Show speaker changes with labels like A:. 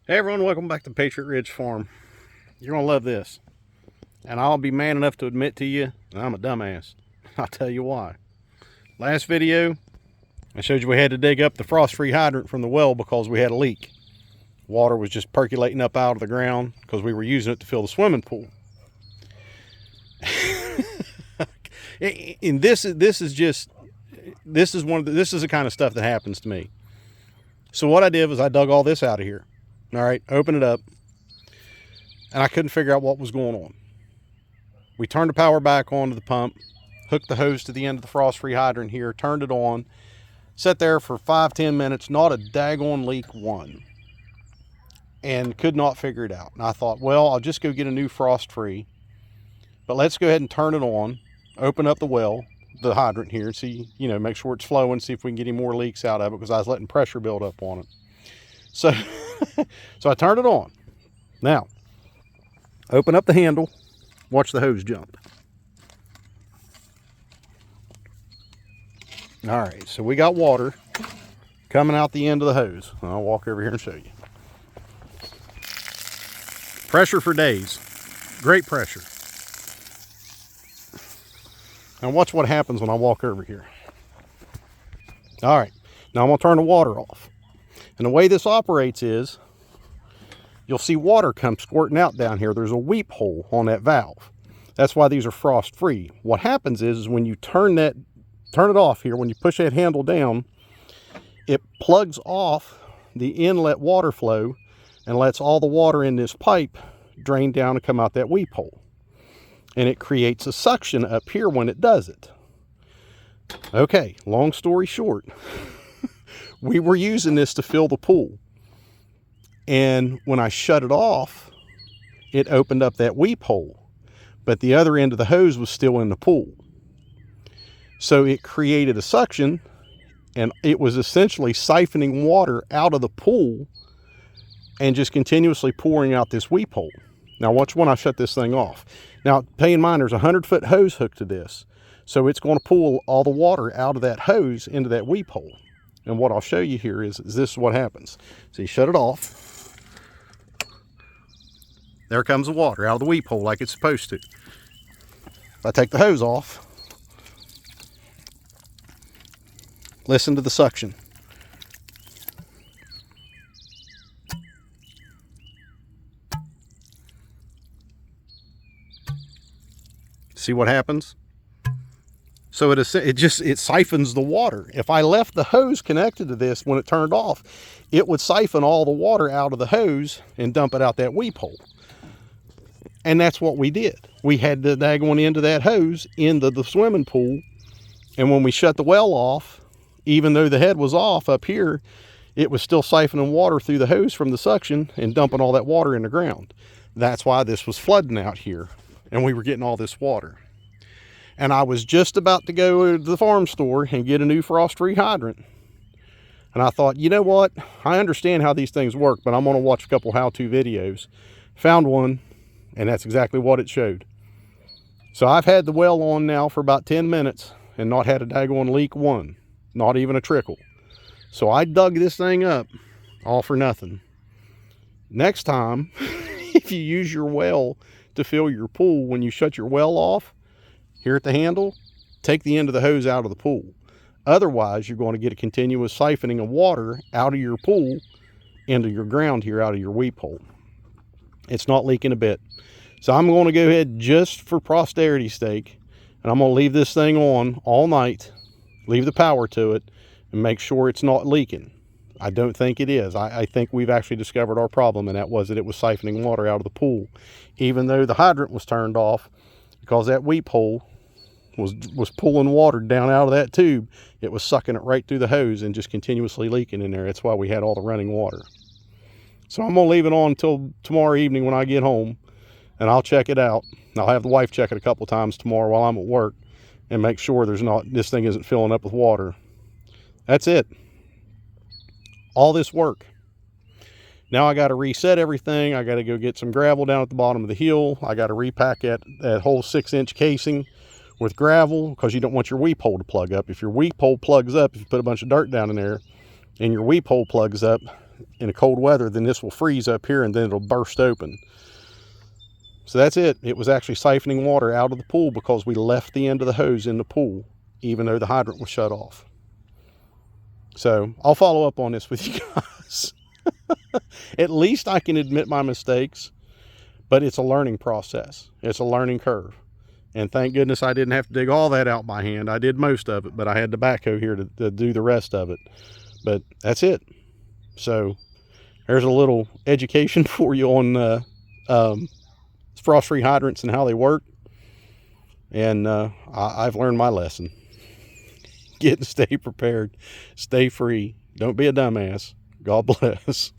A: Hey everyone, welcome back to Patriot Ridge Farm. You're going to love this. And I'll be man enough to admit to you that I'm a dumbass. I'll tell you why. Last video, I showed you we had to dig up the frost-free hydrant from the well because we had a leak. Water was just percolating up out of the ground because we were using it to fill the swimming pool. And this is the kind of stuff that happens to me. So what I did was I dug all this out of here. All right, open it up. And I couldn't figure out what was going on. We turned the power back on to the pump, hooked the hose to the end of the frost-free hydrant here, turned it on, sat there for 5-10 minutes, not a daggone leak one, and could not figure it out. And I thought, well, I'll just go get a new frost-free, but let's go ahead and turn it on, open up the well, the hydrant here, see, make sure it's flowing, see if we can get any more leaks out of it, because I was letting pressure build up on it. So, so I turned it on. Now, open up the handle, watch the hose jump. All right, so we got water coming out the end of the hose. I'll walk over here and show you. Pressure for days, great pressure. And watch what happens when I walk over here. All right, now I'm gonna turn the water off. And the way this operates is, you'll see water come squirting out down here. There's a weep hole on that valve. That's why these are frost free. What happens is when you turn it off here, when you push that handle down, it plugs off the inlet water flow and lets all the water in this pipe drain down and come out that weep hole. And it creates a suction up here when it does it. Okay, long story short, we were using this to fill the pool. And when I shut it off, it opened up that weep hole. But the other end of the hose was still in the pool. So it created a suction, and it was essentially siphoning water out of the pool and just continuously pouring out this weep hole. Now watch when I shut this thing off. Now pay in mind, there's a 100-foot hose hooked to this. So it's going to pull all the water out of that hose into that weep hole. And what I'll show you here is this is what happens. So you shut it off. There comes the water out of the weep hole like it's supposed to. If I take the hose off, listen to the suction. See what happens? So it siphons the water. If I left the hose connected to this when it turned off, it would siphon all the water out of the hose and dump it out that weep hole. And that's what we did. We had the daggone end of that hose into the swimming pool. And when we shut the well off, even though the head was off up here, it was still siphoning water through the hose from the suction and dumping all that water in the ground. That's why this was flooding out here. And we were getting all this water. And I was just about to go to the farm store and get a new frost-free hydrant. And I thought, you know what? I understand how these things work, but I'm going to watch a couple how-to videos. Found one, and that's exactly what it showed. So I've had the well on now for about 10 minutes and not had a daggone leak one. Not even a trickle. So I dug this thing up all for nothing. Next time, if you use your well to fill your pool, when you shut your well off, here at the handle, take the end of the hose out of the pool. Otherwise, you're going to get a continuous siphoning of water out of your pool into your ground here, out of your weep hole. It's not leaking a bit. So I'm going to go ahead, just for posterity's sake, and I'm going to leave this thing on all night, leave the power to it, and make sure it's not leaking. I don't think it is. I think we've actually discovered our problem, and that was that it was siphoning water out of the pool, even though the hydrant was turned off, because that weep hole was pulling water down out of that tube. It was sucking it right through the hose and just continuously leaking in there. That's why we had all the running water. So I'm going to leave it on until tomorrow evening when I get home, and I'll check it out. I'll have the wife check it a couple times tomorrow while I'm at work and make sure this thing isn't filling up with water. That's it. All this work. Now I got to reset everything. I got to go get some gravel down at the bottom of the hill. I got to repack that whole 6-inch casing with gravel, because you don't want your weep hole to plug up. If your weep hole plugs up, if you put a bunch of dirt down in there and your weep hole plugs up, in a cold weather, then this will freeze up here and then it'll burst open. So that's it. It was actually siphoning water out of the pool because we left the end of the hose in the pool, even though the hydrant was shut off. So I'll follow up on this with you guys. At least I can admit my mistakes, but it's a learning process. It's a learning curve. And thank goodness I didn't have to dig all that out by hand. I did most of it, but I had the backhoe here to do the rest of it. But that's it. So there's a little education for you on frost-free hydrants and how they work. And I've learned my lesson. Get and stay prepared. Stay free. Don't be a dumbass. God bless.